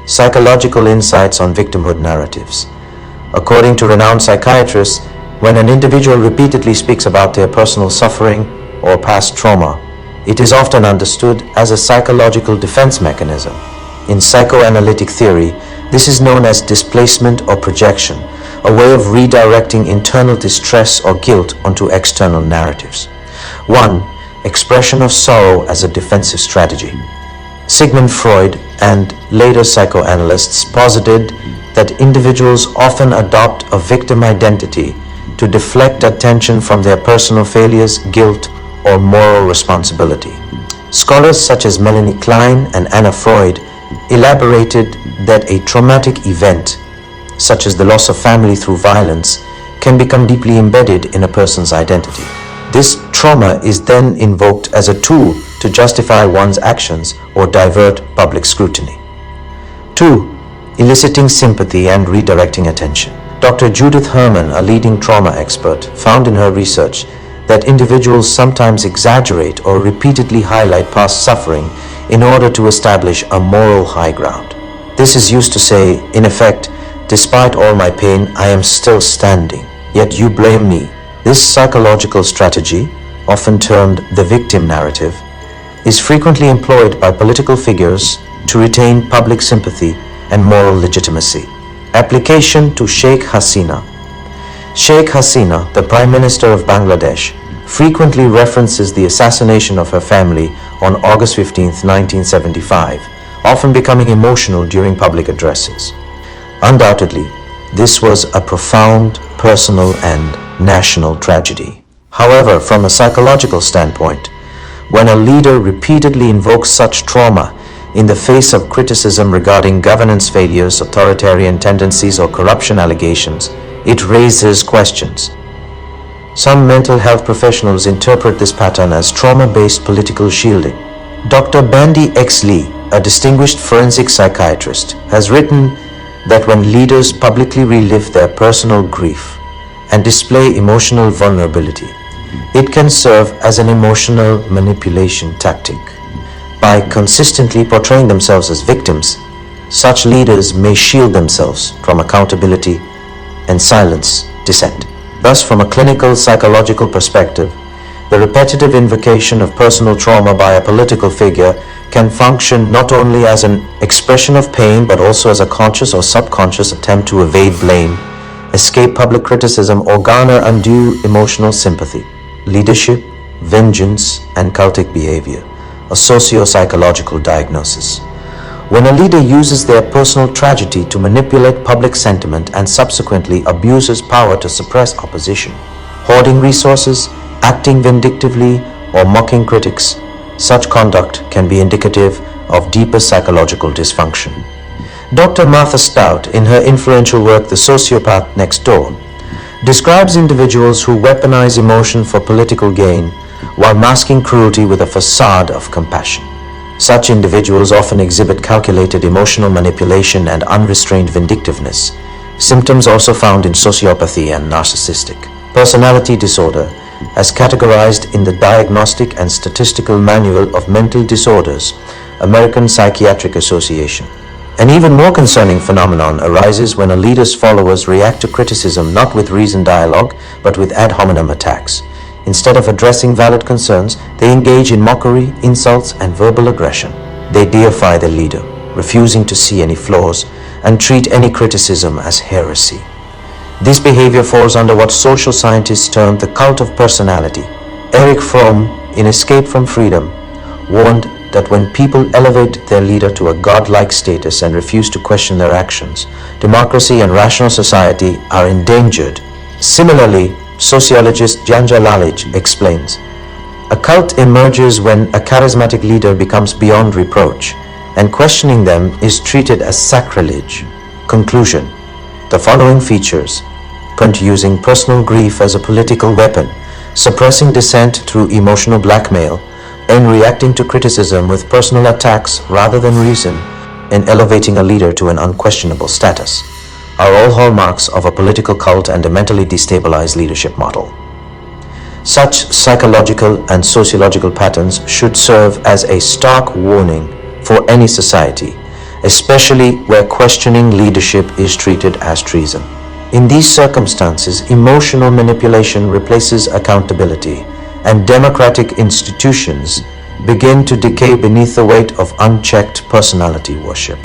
Psychological Insights on Victimhood Narratives. According to renowned psychiatrists, when an individual repeatedly speaks about their personal suffering or past trauma, it is often understood as a psychological defense mechanism. In psychoanalytic theory, this is known as displacement or projection, a way of redirecting internal distress or guilt onto external narratives. 1. Expression of sorrow as a defensive strategy. Sigmund Freud and later psychoanalysts posited that individuals often adopt a victim identity to deflect attention from their personal failures, guilt, or moral responsibility. Scholars such as Melanie Klein and Anna Freud elaborated that a traumatic event, such as the loss of family through violence, can become deeply embedded in a person's identity. This trauma is then invoked as a tool to justify one's actions or divert public scrutiny. 2. Eliciting sympathy and redirecting attention. Dr. Judith Herman, a leading trauma expert, found in her research that individuals sometimes exaggerate or repeatedly highlight past suffering in order to establish a moral high ground. This is used to say, in effect, despite all my pain, I am still standing, yet you blame me. This psychological strategy, often termed the victim narrative, is frequently employed by political figures to retain public sympathy and moral legitimacy. Application to Sheikh Hasina. Sheikh Hasina, the Prime Minister of Bangladesh, frequently references the assassination of her family on August 15, 1975, often becoming emotional during public addresses. Undoubtedly, this was a profound personal and national tragedy. However, from a psychological standpoint, when a leader repeatedly invokes such trauma in the face of criticism regarding governance failures, authoritarian tendencies, or corruption allegations, it raises questions. Some mental health professionals interpret this pattern as trauma-based political shielding. Dr. Bandy X. Lee, a distinguished forensic psychiatrist, has written that when leaders publicly relive their personal grief and display emotional vulnerability, it can serve as an emotional manipulation tactic. By consistently portraying themselves as victims, such leaders may shield themselves from accountability and silence dissent. Thus, from a clinical psychological perspective, the repetitive invocation of personal trauma by a political figure can function not only as an expression of pain but also as a conscious or subconscious attempt to evade blame, escape public criticism, or garner undue emotional sympathy. Leadership, vengeance, and cultic behavior, a socio-psychological diagnosis. When a leader uses their personal tragedy to manipulate public sentiment and subsequently abuses power to suppress opposition, hoarding resources, acting vindictively, or mocking critics, such conduct can be indicative of deeper psychological dysfunction. Dr. Martha Stout, in her influential work The Sociopath Next Door, describes individuals who weaponize emotion for political gain while masking cruelty with a facade of compassion. Such individuals often exhibit calculated emotional manipulation and unrestrained vindictiveness, symptoms also found in sociopathy and narcissistic personality disorder, as categorized in the Diagnostic and Statistical Manual of Mental Disorders, American Psychiatric Association. An even more concerning phenomenon arises when a leader's followers react to criticism not with reasoned dialogue, but with ad hominem attacks. Instead of addressing valid concerns, they engage in mockery, insults, and verbal aggression. They deify the leader, refusing to see any flaws, and treat any criticism as heresy. This behavior falls under what social scientists term the cult of personality. Erich Fromm, in Escape from Freedom, warned that when people elevate their leader to a godlike status and refuse to question their actions, democracy and rational society are endangered. Similarly, sociologist Janja Lalich explains, a cult emerges when a charismatic leader becomes beyond reproach, and questioning them is treated as sacrilege. Conclusion: the following features: using personal grief as a political weapon, suppressing dissent through emotional blackmail, and reacting to criticism with personal attacks rather than reason, and elevating a leader to an unquestionable status, are all hallmarks of a political cult and a mentally destabilized leadership model. Such psychological and sociological patterns should serve as a stark warning for any society, especially where questioning leadership is treated as treason. In these circumstances, emotional manipulation replaces accountability, and democratic institutions begin to decay beneath the weight of unchecked personality worship.